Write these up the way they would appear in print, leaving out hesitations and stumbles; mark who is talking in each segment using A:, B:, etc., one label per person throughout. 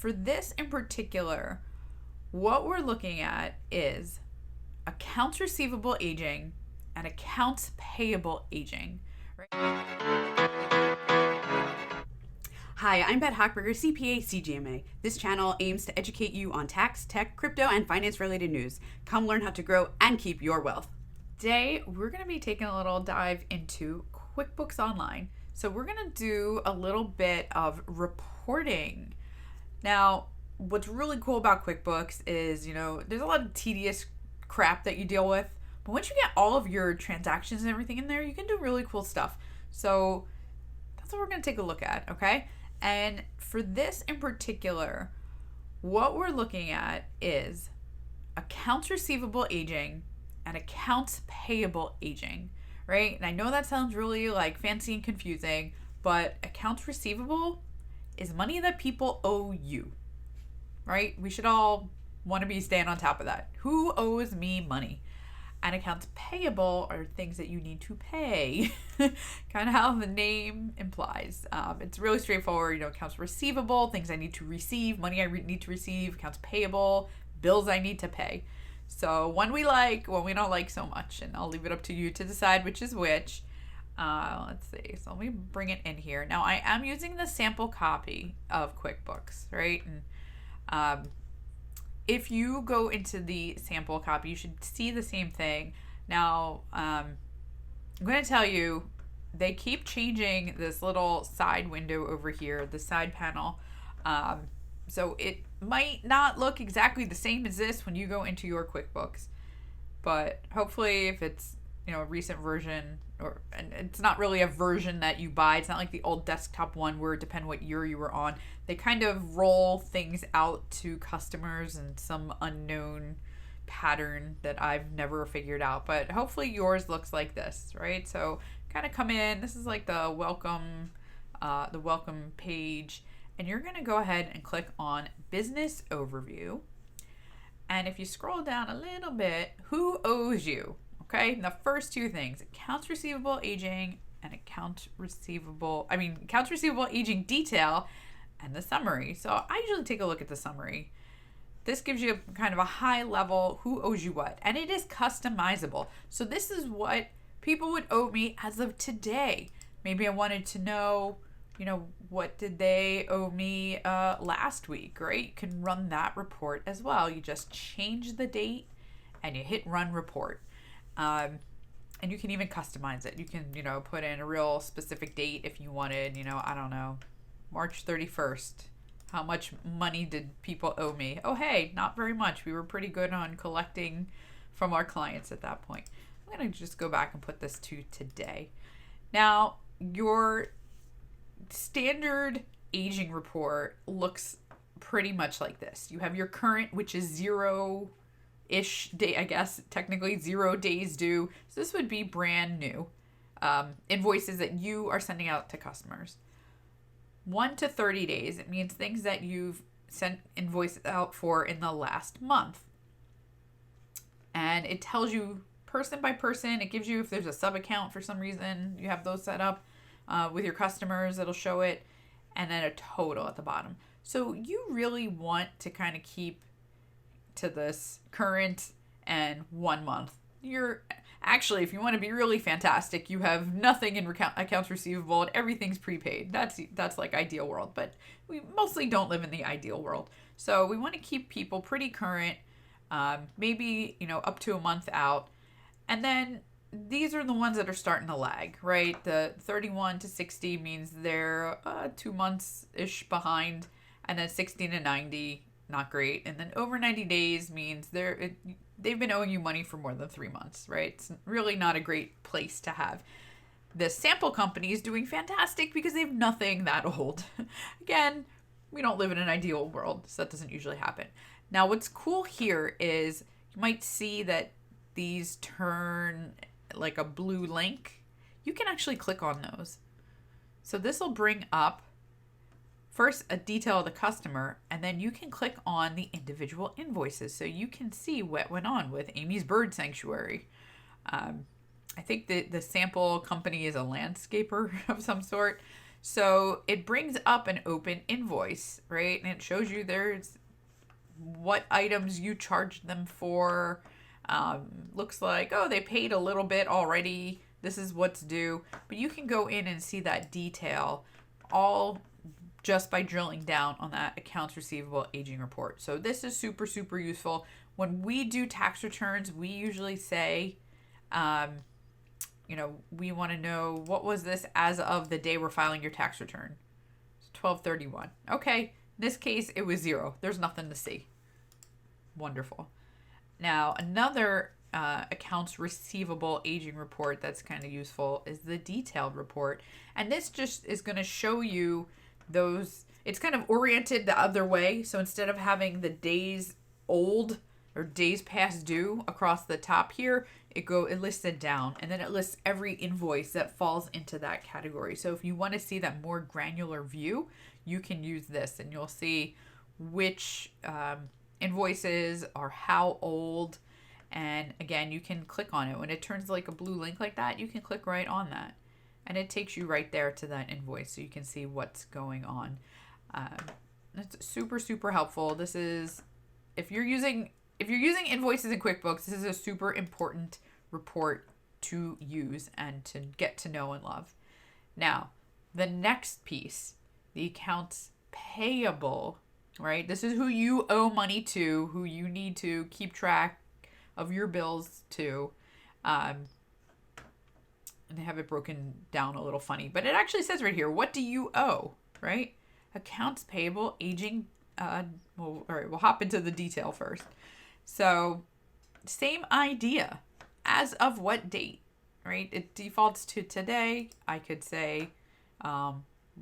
A: for this in particular, what we're looking at is accounts receivable aging and accounts payable aging.
B: Hi, I'm Bette Hochberger, CPA, CGMA. This channel aims to educate you on tax, tech, crypto, and finance-related news. Come learn how to grow and keep your wealth.
A: Today, we're going to be taking a little dive into QuickBooks Online. So we're going to do a little bit of reporting. Now, what's really cool about QuickBooks is, there's a lot of tedious crap that you deal with. But once you get all of your transactions and everything in there, you can do really cool stuff. So that's what we're going to take a look at, okay? And for this in particular, what we're looking at is accounts receivable aging and accounts payable aging, right? And I know that sounds really fancy and confusing, but accounts receivable is money that people owe you, right? We should all want to be staying on top of that. Who owes me money? And accounts payable are things that you need to pay, kind of how the name implies. It's really straightforward. Accounts receivable, things I need to receive, money I need to receive. Accounts payable, bills I need to pay. So one we like, one we don't like so much. And I'll leave it up to you to decide which is which. Let's see. So let me bring it in here. Now I am using the sample copy of QuickBooks, right? And if you go into the sample copy, you should see the same thing. Now, I'm going to tell you, they keep changing this little side window over here, the side panel. So it might not look exactly the same as this when you go into your QuickBooks. But hopefully if it's, a recent version, and it's not really a version that you buy. It's not like the old desktop one where it depends what year you were on. They kind of roll things out to customers in some unknown pattern that I've never figured out. But hopefully yours looks like this, right? So kind of come in. This is like the welcome page. And you're going to go ahead and click on Business Overview. And if you scroll down a little bit, who owes you? Okay, and the first two things, accounts receivable aging and accounts receivable aging detail and the summary. So I usually take a look at the summary. This gives you kind of a high level who owes you what, and it is customizable. So this is what people would owe me as of today. Maybe I wanted to know, what did they owe me last week, right? You can run that report as well. You just change the date and you hit run report. And you can even customize it. You can, put in a real specific date if you wanted, I don't know, March 31st. How much money did people owe me? Oh, hey, not very much. We were pretty good on collecting from our clients at that point. I'm going to just go back and put this to today. Now, your standard aging report looks pretty much like this. You have your current, which is 0-ish day, I guess, technically 0 days due. So this would be brand new invoices that you are sending out to customers. 1 to 30 days, it means things that you've sent invoices out for in the last month. And it tells you person by person. It gives you, if there's a sub account for some reason, you have those set up with your customers, it'll show it. And then a total at the bottom. So you really want to kind of keep to this current and 1 month. You're actually, if you want to be really fantastic, you have nothing in accounts receivable and everything's prepaid. That's like ideal world, but we mostly don't live in the ideal world. So we want to keep people pretty current, maybe, up to a month out. And then these are the ones that are starting to lag, right? The 31 to 60 means they're 2 months-ish behind, and then 60 to 90, not great. And then over 90 days means they've been owing you money for more than 3 months, right? It's really not a great place to have. The sample company is doing fantastic because they have nothing that old. Again, we don't live in an ideal world, so that doesn't usually happen. Now, what's cool here is you might see that these turn like a blue link. You can actually click on those. So this will bring up first a detail of the customer, and then you can click on the individual invoices so you can see what went on with Amy's Bird Sanctuary. I think the sample company is a landscaper of some sort. So it brings up an open invoice, right? And it shows you there's what items you charged them for. Looks like, oh, they paid a little bit already. This is what's due. But you can go in and see that detail all just by drilling down on that accounts receivable aging report. So this is super, super useful. When we do tax returns, we usually say, we want to know what was this as of the day we're filing your tax return. It's 12/31. Okay, in this case, it was 0. There's nothing to see. Wonderful. Now, another accounts receivable aging report that's kind of useful is the detailed report. And this just is going to show you those, it's kind of oriented the other way. So instead of having the days old or days past due across the top here, it lists it down, and then it lists every invoice that falls into that category. So if you want to see that more granular view, you can use this, and you'll see which invoices are how old. And again, you can click on it. When it turns like a blue link like that, you can click right on that, and it takes you right there to that invoice, so you can see what's going on. It's super, super helpful. This is, if you're using invoices in QuickBooks, this is a super important report to use and to get to know and love. Now, the next piece, the accounts payable, right? This is who you owe money to, who you need to keep track of your bills to. And they have it broken down a little funny, but it actually says right here, what do you owe, right? Accounts payable, aging. All right, we'll hop into the detail first. So, same idea. As of what date, right? It defaults to today. I could say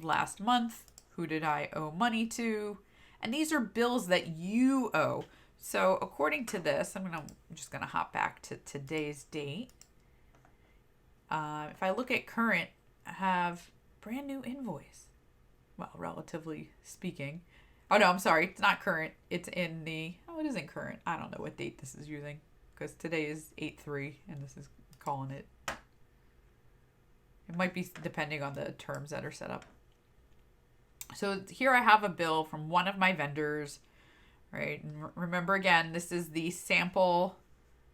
A: last month, who did I owe money to? And these are bills that you owe. So, according to this, I'm just going to hop back to today's date. If I look at current, I have brand new invoice. Well, relatively speaking. Oh, no, I'm sorry. It's not current. It's in the... Oh, it isn't current. I don't know what date this is using, because today is 8/3, and this is calling it... It might be depending on the terms that are set up. So here I have a bill from one of my vendors, right? And remember, again, this is the sample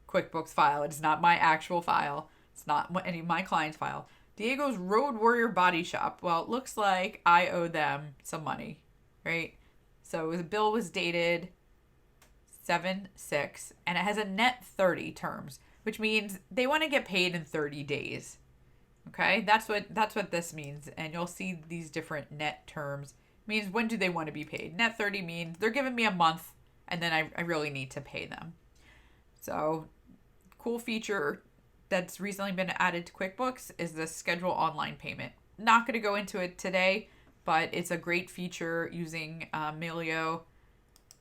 A: QuickBooks file. It's not my actual file. It's not any of my client's file. Diego's Road Warrior Body Shop. Well, it looks like I owe them some money, right? So the bill was dated 7/6, and it has a net 30 terms, which means they want to get paid in 30 days. Okay, that's what this means, and you'll see these different net terms. It means when do they want to be paid? Net 30 means they're giving me a month, and then I really need to pay them. So, cool feature that's recently been added to QuickBooks is the schedule online payment. Not going to go into it today, but it's a great feature using Melio.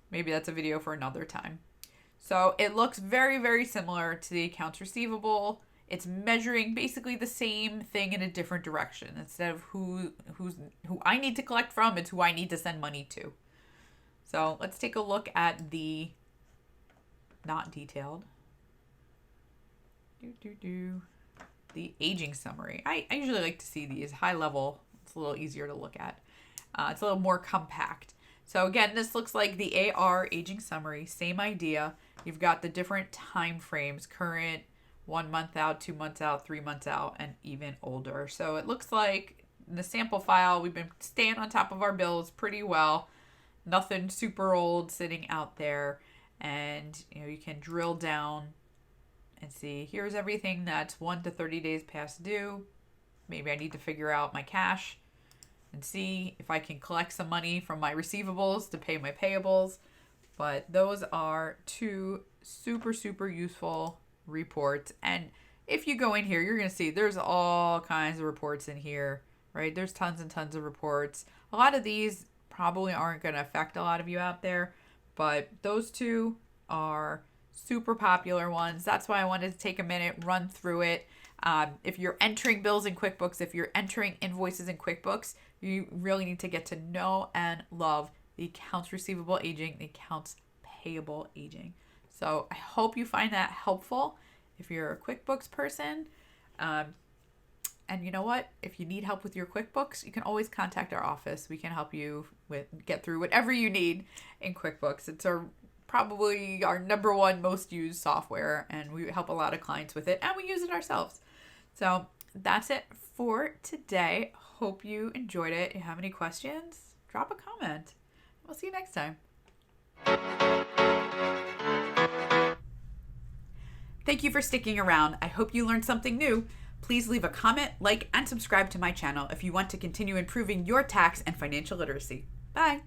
A: Maybe that's a video for another time. So it looks very, very similar to the accounts receivable. It's measuring basically the same thing in a different direction. Instead of who I need to collect from, it's who I need to send money to. So let's take a look at the not detailed. The aging summary. I usually like to see these high level. It's a little easier to look at. It's a little more compact. So again, this looks like the AR aging summary. Same idea. You've got the different time frames: current, 1 month out, 2 months out, 3 months out, and even older. So it looks like in the sample file, we've been staying on top of our bills pretty well. Nothing super old sitting out there. And you can drill down and see, here's everything that's 1 to 30 days past due. Maybe I need to figure out my cash and see if I can collect some money from my receivables to pay my payables. But those are two super, super useful reports. And if you go in here, you're going to see there's all kinds of reports in here, right? There's tons and tons of reports. A lot of these probably aren't going to affect a lot of you out there, but those two are super popular ones. That's why I wanted to take a minute, run through it. If you're entering bills in QuickBooks, if you're entering invoices in QuickBooks, you really need to get to know and love the accounts receivable aging, the accounts payable aging. So I hope you find that helpful. If you're a QuickBooks person, And you know what? If you need help with your QuickBooks, you can always contact our office. We can help you get through whatever you need in QuickBooks. It's probably our number one most used software, and we help a lot of clients with it, and we use it ourselves. So that's it for today. Hope you enjoyed it. If you have any questions, drop a comment. We'll see you next time. Thank you for sticking around. I hope you learned something new. Please leave a comment, like, and subscribe to my channel if you want to continue improving your tax and financial literacy. Bye.